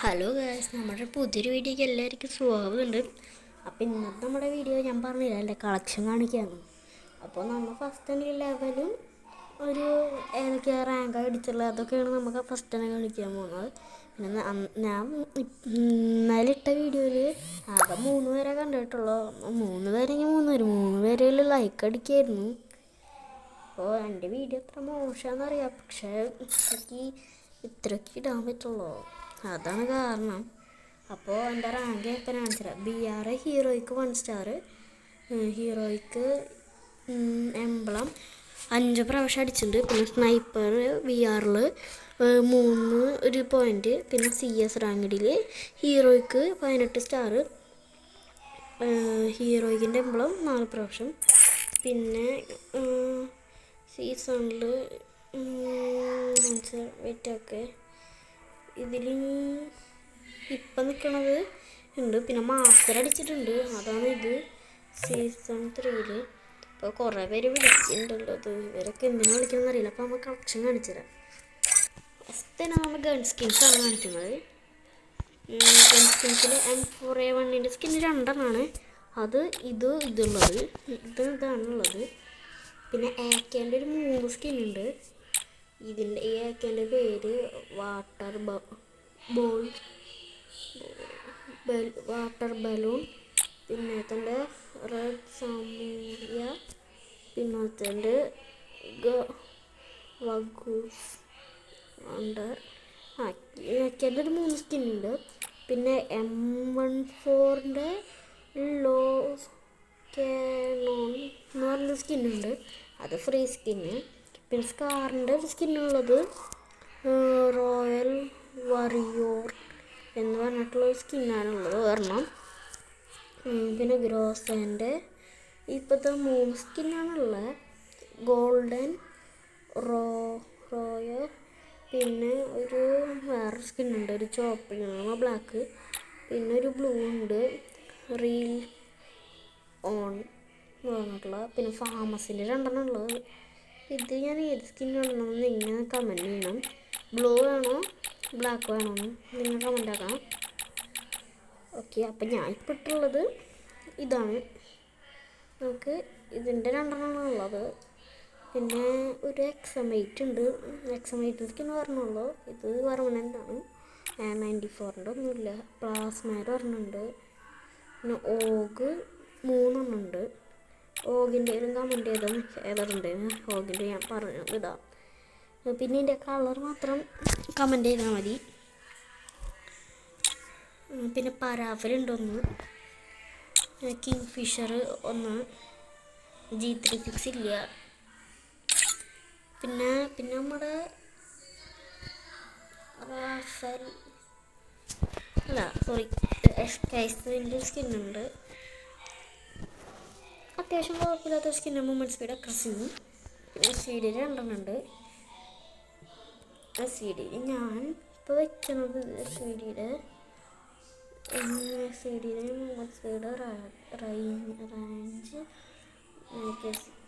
Hello guys, നമ്മുടെ പുതിയൊരു വീഡിയോയ്ക്ക് എല്ലാവർക്കും സ്വാഗതമുണ്ട്. അപ്പോൾ ഇന്നത്തെ നമ്മുടെ വീഡിയോ ഞാൻ പറഞ്ഞില്ല, എൻ്റെ കളക്ഷൻ കാണിക്കുകയാണ്. അപ്പോൾ നമ്മൾ ഫസ്റ്റ് തന്നെ ലെവലും ഒരു ഏതൊക്കെയാ റാങ്ക് അടിച്ചുള്ളത് അതൊക്കെയാണ് നമുക്ക് ഫസ്റ്റ് തന്നെ കാണിക്കാൻ പോകുന്നത്. പിന്നെ ഞാൻ ഇന്നലെ ഇട്ട വീഡിയോയിൽ ആകെ 3 പേരെ കണ്ടിട്ടുള്ളൂ. 3 പേരെങ്കിൽ 3 പേരിൽ ലൈക്ക് അടിക്കായിരുന്നു. അപ്പോൾ എൻ്റെ വീഡിയോ എത്ര മോശമാണെന്നറിയാം, പക്ഷേ എനിക്ക് ഇത്രയ്ക്ക് ഇടാൻ പറ്റുള്ളൂ, അതാണ് കാരണം. അപ്പോൾ എൻ്റെ റാങ്ക് എപ്പോൾ കാണിച്ചത് BR ഹീറോയ്ക്ക് 1 സ്റ്റാർ, ഹീറോയ്ക്ക് എംബ്ലം 5 പ്രാവശ്യം അടിച്ചിട്ടുണ്ട്. പിന്നെ സ്നൈപ്പർ VRൽ 3 പോയിൻ്റ്. പിന്നെ CS റാങ്കിഡിൽ ഹീറോയ്ക്ക് 18 സ്റ്റാർ, ഹീറോയ്ക്കിൻ്റെ എംബ്ലം 4 പ്രാവശ്യം. പിന്നെ സീസണിൽ വെയിറ്റൊക്കെ ഇതിൽ ഇപ്പം നിൽക്കണത് ഉണ്ട്. പിന്നെ മാസ്റ്റർ അടിച്ചിട്ടുണ്ട്, അതാണ് ഇത് സീസൺ 3ൽ. ഇപ്പോൾ കുറേ പേര് വിളിച്ചിട്ടുണ്ടല്ലോ, അത് ഇവരൊക്കെ എന്തിനാണ് വിളിക്കണമെന്ന് അറിയില്ല. അപ്പോൾ നമ്മൾ കളക്ഷൻ കാണിച്ചു തരാം. ഫസ്റ്റ് തന്നെ നമ്മൾ ഗൺ സ്കിൻസാണ് കാണിക്കുന്നത്. ഗൺ സ്കിൻസിൽ M4A1 സ്കിൻ 2 അത് ഇതുള്ളത്, ഇതാണുള്ളത്. പിന്നെ AKൻ്റെ ഒരു 3 സ്കിന്നുണ്ട്. ഇതിൻ്റെ ഈ AKൻ്റെ പേര് വാട്ടർ ബലൂൺ, പിന്നത്തെ റെഡ് സമൂയ, പിന്നത്തെ വഗൂസ് അണ്ടർ. AKൻ്റെ ഒരു 3 സ്കിന്നുണ്ട്. പിന്നെ M14ൻ്റെ ലോ കാനോൺ എന്ന് പറഞ്ഞൊരു സ്കിന്നുണ്ട്, അത് ഫ്രീ സ്കിന്ന്. പിന്നെ സ്കാറിൻ്റെ ഒരു സ്കിന്നുള്ളത് റോയൽ വറിയോർ എന്ന് പറഞ്ഞിട്ടുള്ളൊരു സ്കിന്നാണുള്ളത് ഒരെണ്ണം. പിന്നെ ഗ്രോസേൻ്റെ ഇപ്പോഴത്തെ 3 സ്കിന്നാണുള്ളത്, ഗോൾഡൻ റോയൽ, പിന്നെ ഒരു വേറെ സ്കിന്നുണ്ട്, ഒരു ചോപ്പിലാണ് ബ്ലാക്ക്, പിന്നെ ഒരു ബ്ലൂ ഉണ്ട് റീൽ ഓൺ എന്ന് പറഞ്ഞിട്ടുള്ള. പിന്നെ ഫാമസിൻ്റെ 2 ഉള്ളത്. ഇത് ഞാൻ ഏത് സ്കിന്നാണെന്ന് നിങ്ങൾ കമൻറ്റ് ചെയ്യണം. ബ്ലൂ വേണോ ബ്ലാക്ക് വേണോ എന്ന് നിങ്ങൾ കമൻ്റ് ആക്കണം. ഓക്കെ, അപ്പം ഞാൻ ഇപ്പോൾ ഇട്ടുള്ളത് ഇതാണ്. നമുക്ക് ഇതിൻ്റെ 2 ഉള്ളത്. പിന്നെ ഒരു XM8 ഉണ്ട്, XM8 സ്കിൻ പറഞ്ഞുള്ളൂ. ഇത് പെർമനൻ്റാണ്, 94ൻ്റെ ഒന്നുമില്ല. പ്ലാസ്മേര ഒരെണ്ണമുണ്ട്. പിന്നെ ഓഗ് 3 ഉണ്ട്. ഓഗിൻ്റെ കമൻറ്റ് ചെയ്തും ഏതാറുണ്ടെന്ന് ഓഗിൻ്റെ ഞാൻ പറഞ്ഞു ഇടാം. പിന്നെ ഇതിൻ്റെ കളർ മാത്രം കമൻറ്റ് ചെയ്താൽ മതി. പിന്നെ പരാഫലുണ്ടൊന്ന്, കിങ് ഫിഷർ 1, G36 ഇല്ല. പിന്നെ നമ്മുടെ റാഫൽ സ്കൈസിൻ്റെ സ്കിന്നുണ്ട്, അത്യാവശ്യം കുഴപ്പമില്ലാത്ത സ്കിന്ന്. Moment speed ക്രസിന്. പിന്നെ CD 2 ഉണ്ട്. CD ഞാൻ ഇപ്പോൾ വെക്കുന്നത് CD-യുടെ മൂമെൻറ്റ് സ്പീഡ് റേഞ്ച്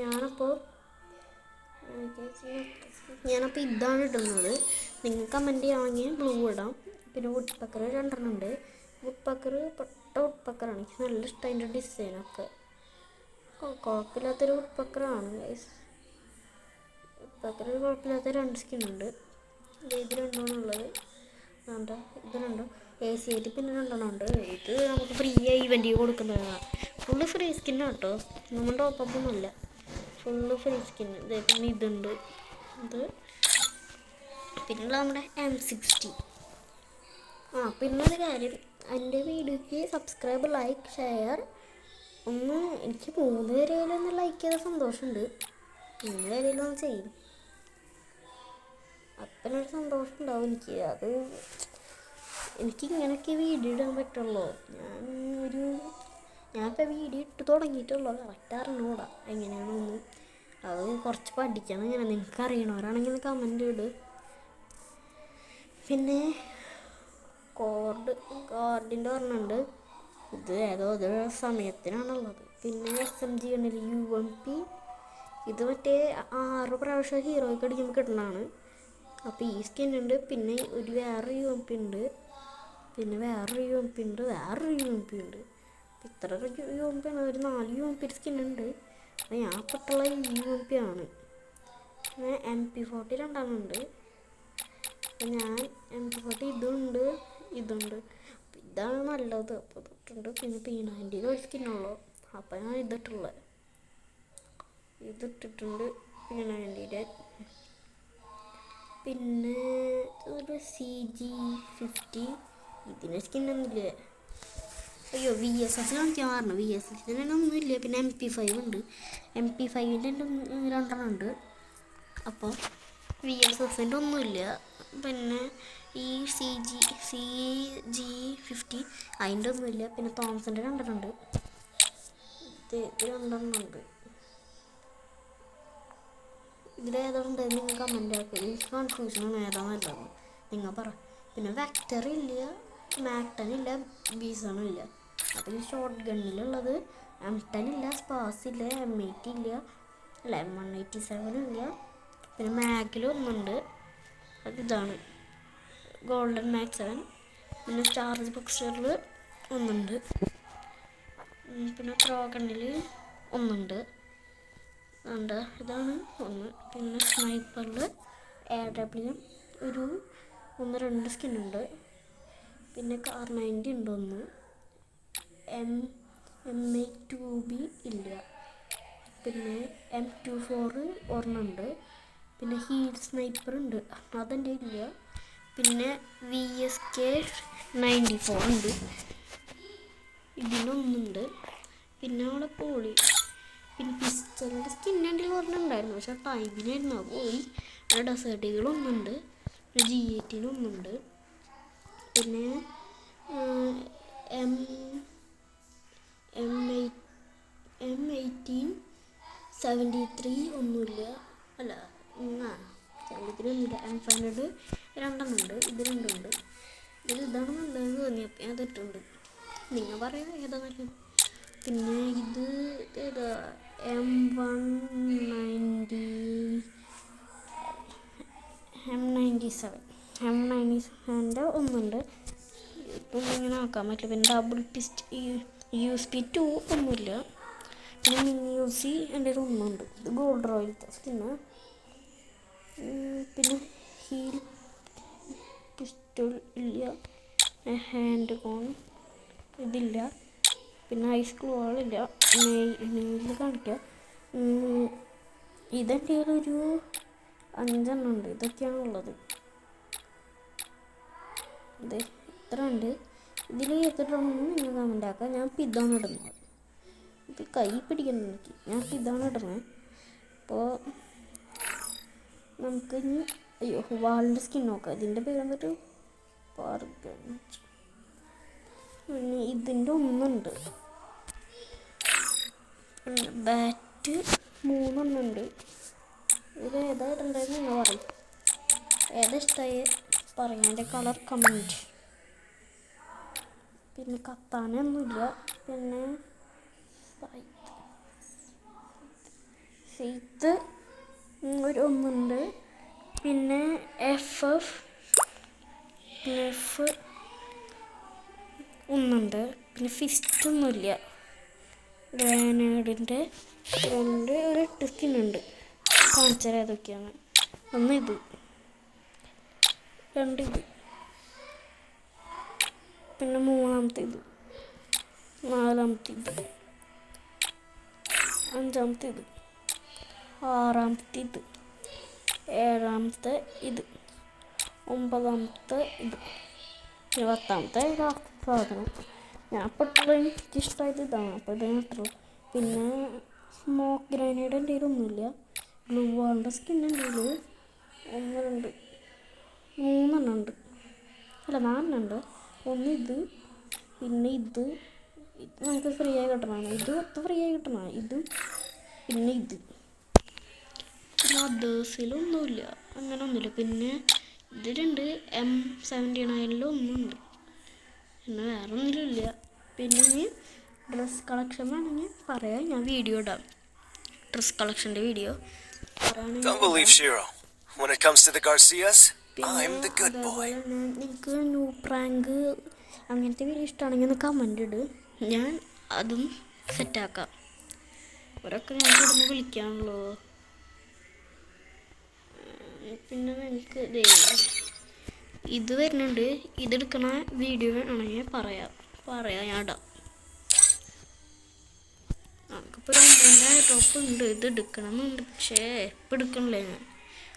ഞാനപ്പോൾ ഇതാണ് ഇടുന്നത്. നിങ്ങൾ കമൻറ്റ് ചെയ്യുകയാണെങ്കിൽ ബ്ലൂ ഇടാം. പിന്നെ വുഡ് പക്കർ 2 ഉണ്ട്. വുഡ് പക്കർ വുഡ് പക്കറാണ്, എനിക്ക് നല്ല ഇഷ്ടം അതിൻ്റെ ഡിസൈനൊക്കെ. കുഴപ്പമില്ലാത്തൊരു വുഡ് പക്കറാണ് ഗൈസ്. വുഡ് പക്കർ കുഴപ്പമില്ലാത്ത 2 സ്കിന്നുണ്ട്. ഇത് 2 ഉള്ളത്. ഇത് 2 AC8 പിന്നെ 2 ഉണ്ട്. ഇത് നമുക്ക് ഫ്രീ ആയി ഇവൻ്റ് കൊടുക്കുന്നതാണ്. ഫുള്ള് ഫ്രീ സ്കിന്നാണ് കേട്ടോ, നമ്മൾ ടോപ്പൊന്നുമില്ല, ഫുള്ള് ഫ്രീ സ്കിന്ന്. പിന്നെ ഇതുണ്ട്, ഇത് പിന്നെ നമ്മുടെ M60. പിന്നൊരു കാര്യം, എൻ്റെ വീഡിയോയ്ക്ക് സബ്സ്ക്രൈബ്, ലൈക്ക്, ഷെയർ എനിക്ക് 3 പേരെയിലൊന്ന് ലൈക്ക് ചെയ്ത സന്തോഷമുണ്ട്. 3 പേരെയിലൊന്ന് ചെയ്യും, അപ്പനൊരു സന്തോഷം ഉണ്ടാവും എനിക്ക്. എനിക്കിങ്ങനെയൊക്കെ വീഡിയോ ഇടാൻ പറ്റുള്ളൂ. ഞാനിപ്പോൾ വീഡിയോ ഇട്ട് തുടങ്ങിയിട്ടുള്ളൂ, കറക്റ്റ് അറിഞ്ഞൂടാ എങ്ങനെയാണെന്ന്. അത് കുറച്ച് പഠിക്കണം. ഇങ്ങനെ നിങ്ങൾക്ക് അറിയണവരാണെങ്കിൽ കമൻറ്റ് ഇട്. പിന്നെ കാർഡിൻ്റെ ഒരെണ്ണമുണ്ട്, ഇത് ഏതോ ഒരു സമയത്തിനാണുള്ളത്. പിന്നെ SMG ഉണ്ടല്ലോ, UMP, ഇത് മറ്റേ 6 പ്രാവശ്യം ഹീറോയ്ക്ക് അടിക്കുമ്പോൾ കിട്ടുന്നതാണ്. അപ്പോൾ ഈ സ്കിന്നുണ്ട്. പിന്നെ ഒരു വേറെ UMP ഉണ്ട്, പിന്നെ വേറൊരു UMP ഉണ്ട്, വേറൊരു UMP ഉണ്ട്. ഇത്ര UMP ആണ്, ഒരു 4 UMP സ്കിന്നുണ്ട്. അപ്പോൾ ഞാൻ പെട്ടുള്ള UMP ആണ്. പിന്നെ MP40 രണ്ടെണ്ണമുണ്ട്. അപ്പം ഞാൻ MP40 ഇതുണ്ട്, ഇതുണ്ട്. ഇതാണ് നല്ലത്. അപ്പോൾ തൊട്ടുണ്ട്. പിന്നെ P90 ഒരു സ്കിന്നുള്ളൂ. അപ്പം ഞാൻ ഇതിട്ടുള്ളത്, ഇതിട്ടിട്ടുണ്ട് P90. പിന്നെ ഒരു CG50, ഇതിന് സ്കിന്നൊന്നുമില്ല. അയ്യോ, VSS കാണിക്കാൻ പറഞ്ഞു. VSS ഒന്നുമില്ല. പിന്നെ MP5 ഉണ്ട്. MP5ൻ്റെ രണ്ടെണ്ണം ഉണ്ട്. അപ്പോൾ VSSൻ്റെ ഒന്നുമില്ല. പിന്നെ ഈ CG50 അതിൻ്റെ ഒന്നുമില്ല. പിന്നെ തോംസൻ്റെ രണ്ടെണ്ണം ഉണ്ട്. ഇത് രണ്ടെണ്ണം ഉണ്ട്. ഇതിലേതുണ്ട് നിങ്ങൾ കമൻ്റ് ആക്കുക. എനിക്ക് കൺഫ്യൂഷനാണ് ഏതാണെന്നല്ല നിങ്ങൾ പറ. പിന്നെ വെക്ടർ ഇല്ല, മാക്ടൻ ഇല്ല, ബീസണും ഇല്ല. അപ്പോൾ ഈ ഷോർട്ട് ഗണ്ണിലുള്ളത് M10 ഇല്ല, സ്പാസ് ഇല്ല, M80 ഇല്ല, അല്ല M187 ഇല്ല. പിന്നെ മാഗിൽ ഒന്നുണ്ട്, അതിതാണ് ഗോൾഡൻ മാക് 7. പിന്നെ ചാർജ് ബുക്സ്റ്ററിൽ ഒന്നുണ്ട്. പിന്നെ പ്രോ ഗണ്ണിൽ ഒന്നുണ്ട്. ഉണ്ട്, ഇതാണ് ഒന്ന്. പിന്നെ സ്നൈപ്പറിൽ AW ഒരു 1-2 സ്കിന്നുണ്ട്. പിന്നെ കാർ90 ഉണ്ട് ഒന്ന്. M8-2B ഇല്ല. പിന്നെ M24 ഒരെണ്ണമുണ്ട്. പിന്നെ ഹീൽ സ്നൈപ്പർ ഉണ്ട്, അതെൻ്റെ ഇല്ല. പിന്നെ VSK94 ഉണ്ട്, ഇതിനൊന്നുണ്ട്. പിന്നെ അവളെ പോളി. പിന്നെ പിസ്റ്റലിൻ്റെ സ്കിന്നിൻ്റെ ഒരെണ്ണമുണ്ടായിരുന്നു, പക്ഷെ ടൈമിനായിരുന്നു പോയി. പിന്നെ ഡെസേർട്ടുകളൊന്നുണ്ട്. പിന്നെ G18 പിന്നെ M1873 ഒന്നുമില്ല. അല്ല 73 ഒന്നുമില്ല. M500 രണ്ടെണ്ണമുണ്ട്. ഇത് രണ്ടുണ്ട്. ഇതാണ് നല്ലതെന്ന് തോന്നിയപ്പോൾ ഞാൻ തെറ്റുണ്ട്. നിങ്ങൾ പറയാം ഏതാ നല്ലത്. പിന്നെ ഇത് ഏതാ M97ൻ്റെ ഒന്നുണ്ട്. ഇതൊന്നും ഇങ്ങനെ ആക്കാൻ പറ്റില്ല. പിന്നെ ഡബിൾ പിസ്റ്റ് USP2 ഒന്നുമില്ല. പിന്നെ മിനി UC എൻ്റെ ഒന്നുണ്ട്. ഇത് ഗോൾഡ് റോയിലത്തെ സ്കിന്ന്. പിന്നെ ഹീൽ പിസ്റ്റൾ ഇല്ല. ഹാൻഡ് കോൺ ഇതില്ല. പിന്നെ ഐസ് ക്ലോളില്ല. നെയിൽ കാണിക്കാം. ഇതെൻ്റെ ഒരു 5 എണ്ണം ഉണ്ട്. ഇതൊക്കെയാണുള്ളത്. ഇത് ഇത്ര ഉണ്ട്. ഇതിൽ എത്തിട്ടൊന്നും നിങ്ങൾ കമൻ്റ് ആക്കാം. ഞാൻ ഇതാണ് ഇടുന്നത്. ഇത് കൈ പിടിക്കണം എനിക്ക്. ഞാൻ ഇതാണ് ഇടുന്നത്. അപ്പോൾ നമുക്ക് ഇനി വാളിൻ്റെ സ്കിൻ നോക്കാം. ഇതിൻ്റെ പേര് വന്നിട്ട് ഇതിൻ്റെ ഒന്നുണ്ട്. ബാറ്റ് 3 എണ്ണമുണ്ട്. ഇതിൽ ഏതാ ഇടേണ്ടതെന്ന് നിങ്ങൾ പറയും. ഏതാ ഇഷ്ടമായി പറയാം. എൻ്റെ കളർ കമൻറ്റ്. പിന്നെ കത്താനൊന്നുമില്ല. പിന്നെ ഫെയ്ത്ത് ഒന്നുണ്ട്. പിന്നെ FF ഒന്നുണ്ട്. പിന്നെ ഫിസ്റ്റ് ഒന്നുമില്ല. ഗ്രാനേഡിൻ്റെ ഒരു 8 സ്കിന്നുണ്ട്. കാണിച്ചാൽ ഏതൊക്കെയാണ്. ഒന്ന് ഇത്, 2 ഇത്, പിന്നെ 3-ാമത്തെ ഇത്, 4-ാമത്തെ ഇത്, 5-ാമത്തെ ഇത്, 6-ാമത്തെ ഇത്, 7-ാമത്തെ ഇത്, 9-ാമത്തെ ഇത്, 10-ാമത്തെ സാധനം. ഞാൻ പെട്ടുള്ള എനിക്കിഷ്ടമായത് ഇതാണ്. അപ്പോൾ ഇത് ഇട്ടുള്ളൂ. പിന്നെ സ്മോക്ക് ഗ്രാനേഡ് എൻ്റെ കയ്യിലൊന്നുമില്ല. ഗ്ലൂ വാളിൻ്റെ സ്കിന്നുണ്ട്. 1, 2, 3 എണ്ണം ഉണ്ട്. അല്ല 4 എണ്ണം ഉണ്ട്. ഒന്ന് ഇത്, പിന്നെ ഇത് നമുക്ക് ഫ്രീ ആയി കിട്ടണമാണ്. ഇത് ഫ്രീ ആയി കിട്ടണമാണ്. ഇത് പിന്നെ ഇത്. പിന്നെ അതേഴ്സിലൊന്നുമില്ല, അങ്ങനെ ഒന്നുമില്ല. പിന്നെ ഇതിലുണ്ട് M79 പിന്നെ വേറെ ഒന്നിലുമില്ല. പിന്നെ ഇനി ഡ്രസ് കളക്ഷൻ വേണമെങ്കിൽ പറയാം, ഞാൻ വീഡിയോ ഇടാം. ഡ്രസ് കളക്ഷൻ്റെ video When it comes to the Garcias, I'm the good boy. നിങ്ങൾക്ക് ന്യൂ പ്രാങ്ക് അങ്ങനത്തെ വീഡിയോ ഇഷ്ടമാണെങ്കിൽ ഒന്ന് കമൻ്റ് ഇട്, ഞാൻ അതും സെറ്റാക്കാം. അവരൊക്കെ ഞാൻ കിടന്ന് വിളിക്കാണല്ലോ. പിന്നെ നിങ്ങൾക്ക് ഇത് വരുന്നുണ്ട്, ഇതെടുക്കണ വീഡിയോ ആണെങ്കിൽ പറയാം ഞാൻ ഇടാം. നമുക്കിപ്പോൾ ഒരു 9,000 ടോപ്പ് ഉണ്ട്, ഇത് എടുക്കണമെന്നുണ്ട്, പക്ഷേ ഇപ്പം എടുക്കണില്ലേ ഞാൻ.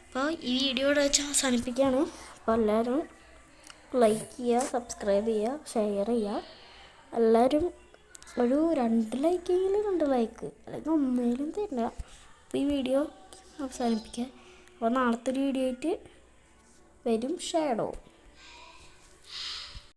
അപ്പോൾ ഈ വീഡിയോ ഇവിടെ വെച്ച് അവസാനിപ്പിക്കുകയാണ്. അപ്പോൾ എല്ലാവരും ലൈക്ക് ചെയ്യുക, സബ്സ്ക്രൈബ് ചെയ്യുക, ഷെയർ ചെയ്യുക. എല്ലാവരും ഒരു 2 ലൈക്കെങ്കിലും 2 ലൈക്ക് അല്ലെങ്കിൽ ഒന്നേലും തരില്ല. അപ്പോൾ ഈ വീഡിയോ അവസാനിപ്പിക്കുക. അപ്പോൾ നാളത്തെ ഒരു വീഡിയോ ആയിട്ട് വരും ഷാഡോ.